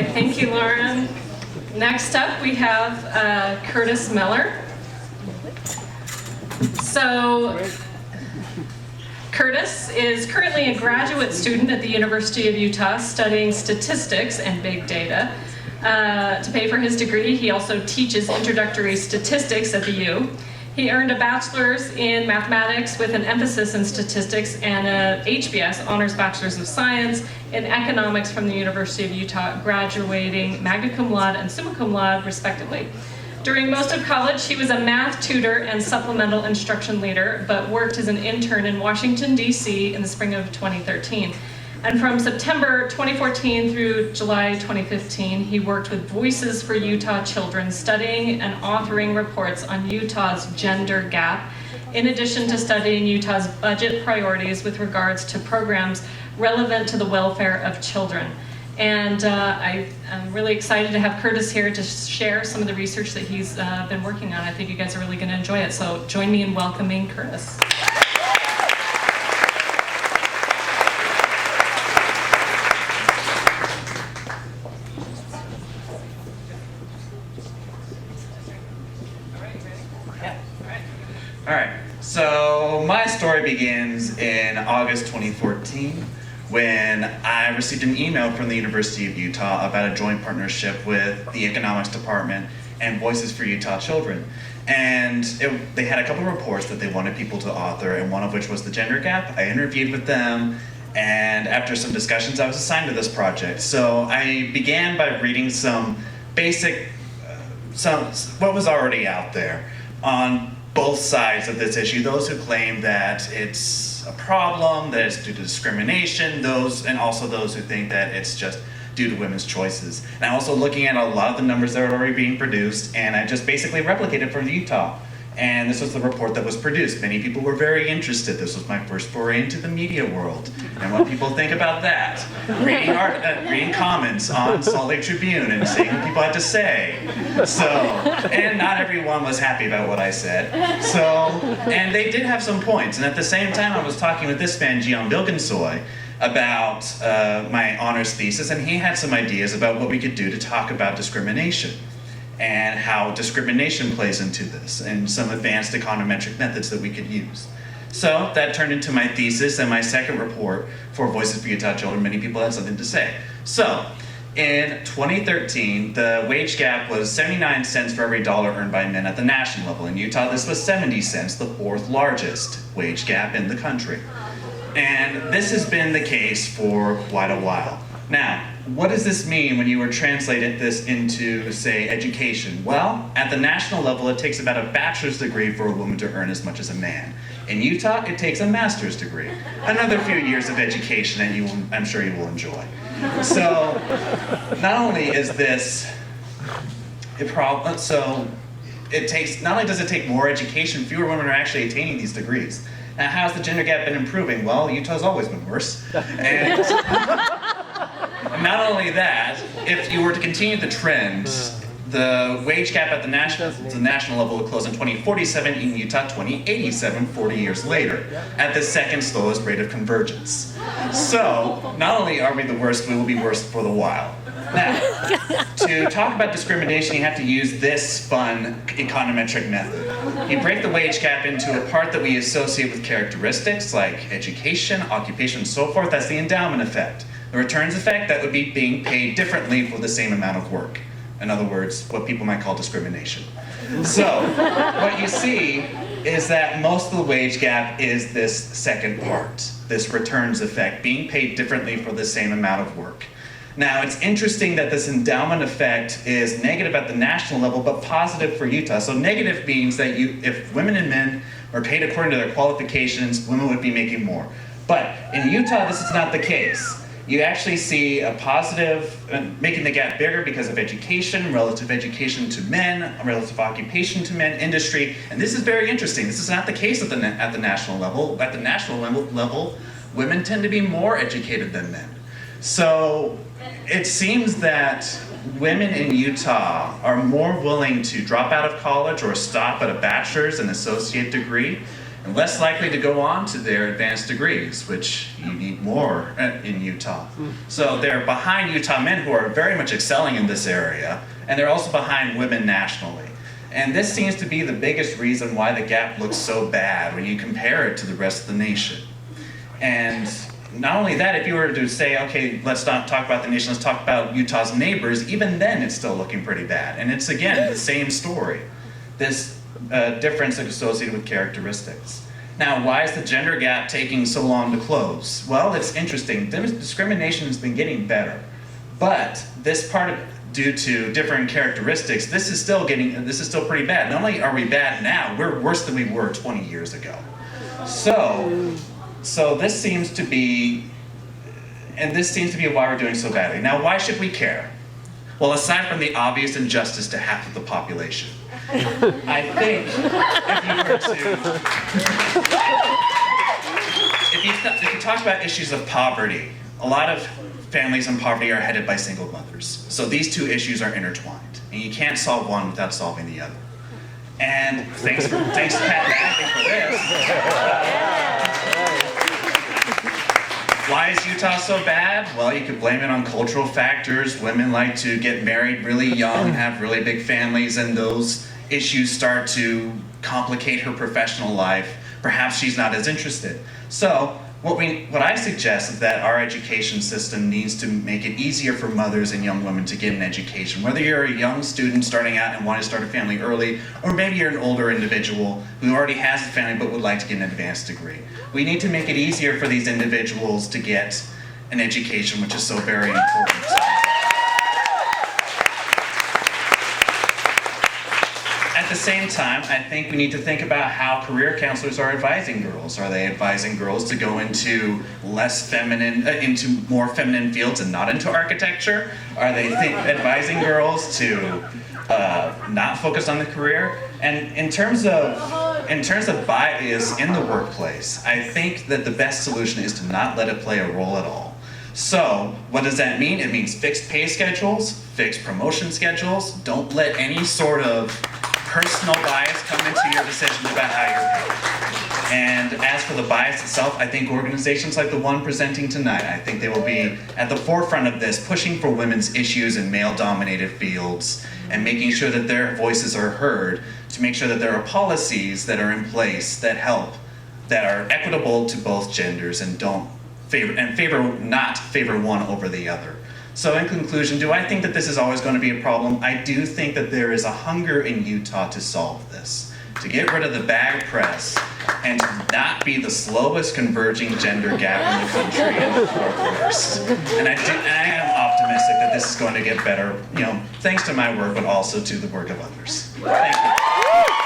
right, thank you, Lauren. Next up, we have Curtis Miller. So, Curtis is currently a graduate student at the University of Utah studying statistics and big data. To pay for his degree, he also teaches introductory statistics at the U. He earned a bachelor's in mathematics with an emphasis in statistics and a HBS, Honors Bachelor's of Science, in economics from the University of Utah, graduating magna cum laude and summa cum laude, respectively. During most of college, he was a math tutor and supplemental instruction leader, but worked as an intern in Washington, D.C. in the spring of 2013. And from September 2014 through July 2015, he worked with Voices for Utah Children, studying and authoring reports on Utah's gender gap, in addition to studying Utah's budget priorities with regards to programs relevant to the welfare of children. And I'm really excited to have Curtis here to share some of the research that he's been working on. I think you guys are really going to enjoy it. So join me in welcoming Curtis. All right, so my story begins in August 2014 when I received an email from the University of Utah about a joint partnership with the economics department and Voices for Utah Children. And they had a couple of reports that they wanted people to author, and one of which was the gender gap. I interviewed with them, and after some discussions, I was assigned to this project. So I began by reading some basic, what was already out there on both sides of this issue. Those who claim that it's a problem, that it's due to discrimination, and also those who think that it's just due to women's choices. And I'm also looking at a lot of the numbers that are already being produced, and I just basically replicated from Utah. And this was the report that was produced. Many people were very interested. This was my first foray into the media world and what people think about that. Reading comments on Salt Lake Tribune and seeing what people had to say. And not everyone was happy about what I said. And they did have some points. And at the same time, I was talking with this man, Gian Bilgensoy, about my honors thesis, and he had some ideas about what we could do to talk about discrimination and how discrimination plays into this, and some advanced econometric methods that we could use. So that turned into my thesis and my second report for Voices for Utah Children. Many people had something to say. So in 2013, the wage gap was 79 cents for every dollar earned by men at the national level. In Utah, this was 70 cents, the fourth largest wage gap in the country. And this has been the case for quite a while. Now, what does this mean when you were translating this into, say, education? Well, at the national level, it takes about a bachelor's degree for a woman to earn as much as a man. In Utah, it takes a master's degree. Another few years of education that I'm sure you will enjoy. So, not only is this a problem, not only does it take more education, fewer women are actually attaining these degrees. Now, how's the gender gap been improving? Well, Utah's always been worse. And not only that, if you were to continue the trend, the wage gap at the national level would close in 2047, in Utah 2087, 40 years later, at the second slowest rate of convergence. So, not only are we the worst, we will be worse for the while. Now, to talk about discrimination, you have to use this fun econometric method. You break the wage gap into a part that we associate with characteristics like education, occupation, and so forth. That's the endowment effect. The returns effect, that would be being paid differently for the same amount of work. In other words, what people might call discrimination. So, what you see is that most of the wage gap is this second part, this returns effect, being paid differently for the same amount of work. Now, it's interesting that this endowment effect is negative at the national level, but positive for Utah. So negative means that if women and men are paid according to their qualifications, women would be making more. But in Utah, this is not the case. You actually see a positive, making the gap bigger because of education, relative education to men, relative occupation to men, industry. And this is very interesting. This is not the case at the national level. At the national level, women tend to be more educated than men. So it seems that women in Utah are more willing to drop out of college or stop at a bachelor's and associate degree and less likely to go on to their advanced degrees, which you need more in Utah. So they're behind Utah men who are very much excelling in this area, and they're also behind women nationally. And this seems to be the biggest reason why the gap looks so bad when you compare it to the rest of the nation. And not only that, if you were to say, okay, let's not talk about the nation, let's talk about Utah's neighbors, even then it's still looking pretty bad. And it's, again, the same story. This difference associated with characteristics. Now, why is the gender gap taking so long to close? Well, it's interesting. Discrimination has been getting better. But this part, due to different characteristics, this is still pretty bad. Not only are we bad now, we're worse than we were 20 years ago. So this seems to be why we're doing so badly. Now, why should we care? Well, aside from the obvious injustice to half of the population, I think if you talk about issues of poverty, a lot of families in poverty are headed by single mothers. So these two issues are intertwined, and you can't solve one without solving the other. And thanks to Pat Badley for this. Why is Utah so bad? Well, you could blame it on cultural factors. Women like to get married really young, have really big families, and those issues start to complicate her professional life. Perhaps she's not as interested. So what I suggest is that our education system needs to make it easier for mothers and young women to get an education. Whether you're a young student starting out and want to start a family early, or maybe you're an older individual who already has a family but would like to get an advanced degree. We need to make it easier for these individuals to get an education, which is so very important. At the same time, I think we need to think about how career counselors are advising girls. Are they advising girls to go into into more feminine fields and not into architecture? Are they advising girls to not focus on the career? And in terms of bias in the workplace, I think that the best solution is to not let it play a role at all. So, what does that mean? It means fixed pay schedules, fixed promotion schedules. Don't let any sort of personal bias come into your decisions about how you're paid. And as for the bias itself, I think organizations like the one presenting tonight, I think they will be at the forefront of this, pushing for women's issues in male-dominated fields and making sure that their voices are heard, to make sure that there are policies that are in place that help, that are equitable to both genders and not favor one over the other. So in conclusion, do I think that this is always going to be a problem? I do think that there is a hunger in Utah to solve this, to get rid of the bag press and to not be the slowest converging gender gap in the country and the workforce. And I am optimistic that this is going to get better, thanks to my work, but also to the work of others. Thank you.